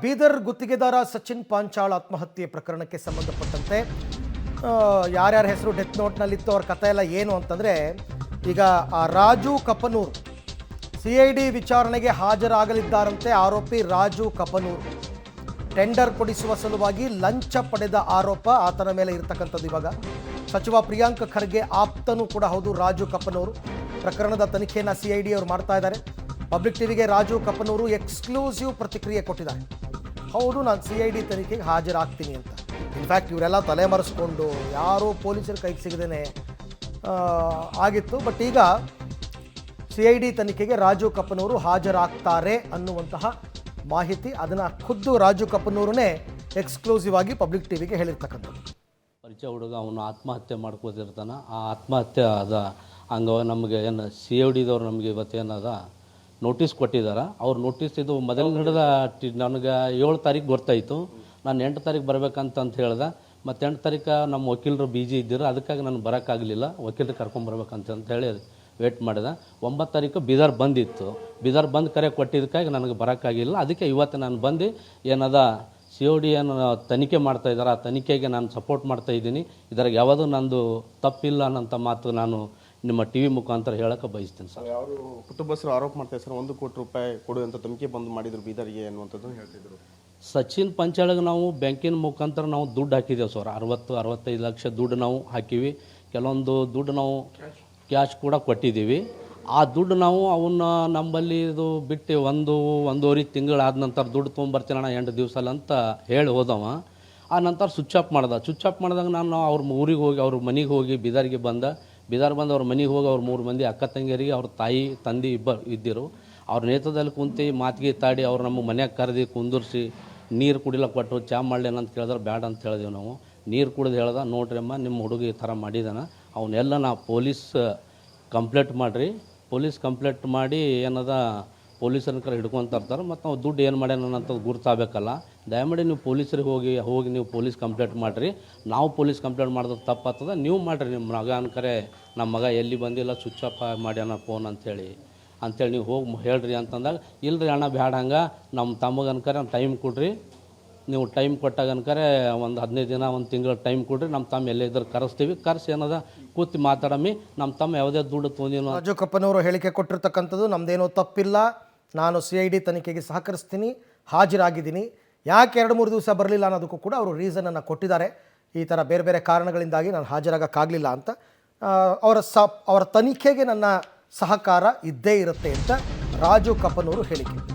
ಬೀದರ್ ಗುತ್ತಿಗೆದಾರ ಸಚಿನ್ ಪಾಂಚಾಳ್ ಆತ್ಮಹತ್ಯೆ ಪ್ರಕರಣಕ್ಕೆ ಸಂಬಂಧಪಟ್ಟಂತೆ ಯಾರ್ಯಾರ ಹೆಸರು ಡೆತ್ ನೋಟ್ನಲ್ಲಿತ್ತು ಅವ್ರ ಕಥೆ ಎಲ್ಲ ಏನು ಅಂತಂದರೆ, ಈಗ ರಾಜು ಕಪನೂರ್ CID ವಿಚಾರಣೆಗೆ ಹಾಜರಾಗಲಿದ್ದಾರಂತೆ. ಆರೋಪಿ ರಾಜು ಕಪನೂರ್ ಟೆಂಡರ್ ಕೊಡಿಸುವ ಸಲುವಾಗಿ ಲಂಚ ಪಡೆದ ಆರೋಪ ಆತನ ಮೇಲೆ ಇರತಕ್ಕಂಥದ್ದು. ಇವಾಗ ಸಚಿವ ಪ್ರಿಯಾಂಕ್ ಖರ್ಗೆ ಆಪ್ತನೂ ಕೂಡ ಹೌದು ರಾಜು ಕಪನೂರು. ಪ್ರಕರಣದ ತನಿಖೆಯನ್ನು CID ಅವರು ಮಾಡ್ತಾ ಇದ್ದಾರೆ. ಪಬ್ಲಿಕ್ ಟಿವಿಗೆ ರಾಜು ಕಪನೂರು ಎಕ್ಸ್ಕ್ಲೂಸಿವ್ ಪ್ರತಿಕ್ರಿಯೆ ಕೊಟ್ಟಿದ್ದಾರೆ. ಹೌದು, ನಾನು CID ತನಿಖೆಗೆ ಹಾಜರಾಗ್ತೀನಿ ಅಂತ. ಇನ್ಫ್ಯಾಕ್ಟ್ ಇವರೆಲ್ಲ ತಲೆಮರೆಸ್ಕೊಂಡು ಯಾರೂ ಪೊಲೀಸರ ಕೈಗೆ ಸಿಗದೇನೆ ಆಗಿತ್ತು. ಬಟ್ ಈಗ CID ತನಿಖೆಗೆ ರಾಜು ಕಪನೂರು ಹಾಜರಾಗ್ತಾರೆ ಅನ್ನುವಂತಹ ಮಾಹಿತಿ, ಅದನ್ನು ಖುದ್ದು ರಾಜು ಕಪನೂರನ್ನೇ ಎಕ್ಸ್ಕ್ಲೂಸಿವ್ ಆಗಿ ಪಬ್ಲಿಕ್ ಟಿವಿಗೆ ಹೇಳಿರ್ತಕ್ಕಂಥದ್ದು. ಪರಿಚಯ ಹುಡುಗ ಅವನು ಆತ್ಮಹತ್ಯೆ ಮಾಡ್ಕೋತಿರ್ತಾನೆ. ಆ ಆತ್ಮಹತ್ಯೆ ಅದ ಹಂಗ ನಮಗೆ ಏನು CIDದವ್ರು ನಮಗೆ ಇವತ್ತೇನದ ನೋಟಿಸ್ ಕೊಟ್ಟಿದ್ದಾರೆ. ಅವ್ರು ನೋಟಿಸ್ ಇದು ಮೊದಲು ನಡೆದ ನನಗೆ 7 ತಾರೀಕು ಗೊತ್ತಾಯಿತು. ನಾನು 8 ತಾರೀಕು ಬರ್ಬೇಕಂತ ಹೇಳ್ದೆ. ಮತ್ತು 8 ತಾರೀಕು ನಮ್ಮ ವಕೀಲರು ಬಿಜಿ ಇದ್ದರು, ಅದಕ್ಕಾಗಿ ನಾನು ಬರೋಕ್ಕಾಗಲಿಲ್ಲ. ವಕೀಲರು ಕರ್ಕೊಂಬರ್ಬೇಕಂತ ಹೇಳಿ ವೇಟ್ ಮಾಡಿದೆ. 9 ತಾರೀಕು ಬೀದರ್ ಬಂದಿತ್ತು. ಬೀದರ್ ಬಂದು ಕರೆ ಕೊಟ್ಟಿದ್ದಕ್ಕಾಗಿ ನನಗೆ ಬರೋಕ್ಕಾಗಿಲ್ಲ. ಅದಕ್ಕೆ ಇವತ್ತು ನಾನು ಬಂದು ಏನದ CID ಏನು ತನಿಖೆ ಮಾಡ್ತಾಯಿದ್ದಾರೆ, ಆ ತನಿಖೆಗೆ ನಾನು ಸಪೋರ್ಟ್ ಮಾಡ್ತಾಯಿದ್ದೀನಿ. ಇದ್ರಾಗ ಯಾವುದೂ ನಂದು ತಪ್ಪಿಲ್ಲ ಅನ್ನೋಂಥ ಮಾತು ನಾನು ನಿಮ್ಮ TV ಮುಖಾಂತರ ಹೇಳಕ್ಕೆ ಬಯಸ್ತೀನಿ ಸರ್. ಅವರು ಕುಟುಂಬಸ್ಥರು ಆರೋಪ ಮಾಡ್ತಾರೆ ಸರ್, 1 ಕೋಟಿ ರೂಪಾಯಿ ಕೊಡುವಂಥ ತನಿಖೆ ಬಂದು ಮಾಡಿದ್ರು ಬೀದರ್ಗೆ ಅನ್ನುವಂಥದ್ದು ಹೇಳ್ತಿದ್ರು. ಸಚಿನ್ ಪಂಚಾಳಿಗೆ ನಾವು ಬ್ಯಾಂಕಿನ ಮುಖಾಂತರ ನಾವು ದುಡ್ಡು ಹಾಕಿದ್ದೇವೆ ಸರ್. 60-65 ಲಕ್ಷ ದುಡ್ಡು ನಾವು ಹಾಕಿವಿ. ಕೆಲವೊಂದು ದುಡ್ಡು ನಾವು ಕ್ಯಾಶ್ ಕೂಡ ಕೊಟ್ಟಿದ್ದೀವಿ. ಆ ದುಡ್ಡು ನಾವು ಅವನ್ನ ನಮ್ಮಲ್ಲಿ ಇದು ಬಿಟ್ಟು ಒಂದೂವರೆ ತಿಂಗಳಾದ ನಂತರ ದುಡ್ಡು ತೊಗೊಂಬರ್ತೀನಣ್ಣ 8 ದಿವಸಲ್ಲ ಅಂತ ಹೇಳಿ ಹೋದವ. ಆ ನಂತರ ಸ್ವಿಚ್ ಆಫ್ ಮಾಡಿದಾಗ ನಾನು ಅವ್ರ ಊರಿಗೆ ಹೋಗಿ ಅವ್ರ ಮನೆಗೆ ಹೋಗಿ ಬೀದರ್ಗೆ ಬಂದು ಅವ್ರ ಮನೆಗೆ ಹೋಗಿ ಅವ್ರ 3 ಮಂದಿ ಅಕ್ಕ ತಂಗಿಯರಿಗೆ ಅವ್ರ ತಾಯಿ ತಂದೆ ಇಬ್ಬರು ಇದ್ದಿರು. ಅವ್ರ ನೇತದಲ್ಲಿ ಕುಂತು ಮಾತಿಗೆ ತಾಡಿ ಅವ್ರು ನಮ್ಮ ಮನ್ಯಾಗ ಕರೆದು ಕುಂದಿರ್ಸಿ ನೀರು ಕುಡಿಲಕ್ಕೆ ಕೊಟ್ಟು ಚಾ ಮಾಡಲೇನ ಅಂತ ಕೇಳಿದ್ರೆ ಬೇಡ ಅಂತ ಹೇಳಿದೆವು ನಾವು. ನೀರು ಕುಡಿದು ಹೇಳ್ದೆ, ನೋಡ್ರಿ ಅಮ್ಮ ನಿಮ್ಮ ಹುಡುಗ ಈ ಥರ ಮಾಡಿದಾನ, ಅವನ್ನೆಲ್ಲ ನಾವು ಪೊಲೀಸ್ ಕಂಪ್ಲೇಂಟ್ ಮಾಡಿ ಏನದ ಪೊಲೀಸರ ಕಡೆ ಹಿಡ್ಕೊತ ಇರ್ತಾರೆ. ಮತ್ತು ನಾವು ದುಡ್ಡು ಏನು ಮಾಡ್ಯಾನ ಅಂತ ಗುರ್ತಾಗಬೇಕಲ್ಲ. ದಯಮಾಡಿ ನೀವು ಪೊಲೀಸರಿಗೆ ಹೋಗಿ ನೀವು ಪೊಲೀಸ್ ಕಂಪ್ಲೇಂಟ್ ಮಾಡಿರಿ. ನಾವು ಪೊಲೀಸ್ ಕಂಪ್ಲೇಂಟ್ ಮಾಡಿದ್ರೆ ತಪ್ಪಾಗ್ತದೆ, ನೀವು ಮಾಡಿರಿ. ನಿಮ್ಮ ಮಗ ಅನ್ಕರೆ ನಮ್ಮ ಮಗ ಎಲ್ಲಿ ಬಂದಿಲ್ಲ, ಸ್ವಿಚ್ ಆಫ್ ಮಾಡ್ಯಾನ ಫೋನ್ ಅಂಥೇಳಿ ನೀವು ಹೋಗಿ ಹೇಳ್ರಿ ಅಂತಂದಾಗ, ಇಲ್ಲರಿ ಅಣ್ಣ ಬೇಡ ಹಂಗೆ, ನಮ್ಮ ತಮಗೆ ಅನ್ಕರೆ ಟೈಮ್ ಕೊಡ್ರಿ. ನೀವು ಟೈಮ್ ಕೊಟ್ಟಾಗ ಅನ್ಕರೆ ಒಂದು 15 ದಿನ 1 ತಿಂಗಳು ಟೈಮ್ ಕೊಡ್ರಿ, ನಮ್ಮ ತಮ್ಮ ಎಲ್ಲೇ ಇದ್ರೆ ಕರೆಸಿ ಏನದ ಕೂತಿ ಮಾತಾಡಮ್ಮಿ, ನಮ್ಮ ತಮ್ಮ ಯಾವುದೇ ದುಡ್ಡು ತೊಂದಿನೋ. ರಾಜು ಕಪನೂರು ಹೇಳಿಕೆ ಕೊಟ್ಟಿರ್ತಕ್ಕಂಥದ್ದು, ನಮ್ಮದೇನೋ ತಪ್ಪಿಲ್ಲ, ನಾನು CID ತನಿಖೆಗೆ ಸಹಕರಿಸ್ತೀನಿ, ಹಾಜರಾಗಿದ್ದೀನಿ. ಯಾಕೆ 2-3 ದಿವಸ ಬರಲಿಲ್ಲ ಅನ್ನೋದಕ್ಕೂ ಕೂಡ ಅವರು ರೀಸನನ್ನು ಕೊಟ್ಟಿದ್ದಾರೆ. ಈ ಥರ ಬೇರೆ ಬೇರೆ ಕಾರಣಗಳಿಂದಾಗಿ ನಾನು ಹಾಜರಾಗಕ್ಕಾಗಲಿಲ್ಲ ಅಂತ. ಅವರ ತನಿಖೆಗೆ ನನ್ನ ಸಹಕಾರ ಇದ್ದೇ ಇರುತ್ತೆ ಅಂತ ರಾಜು ಕಪನೂರು ಹೇಳಿಕೆ.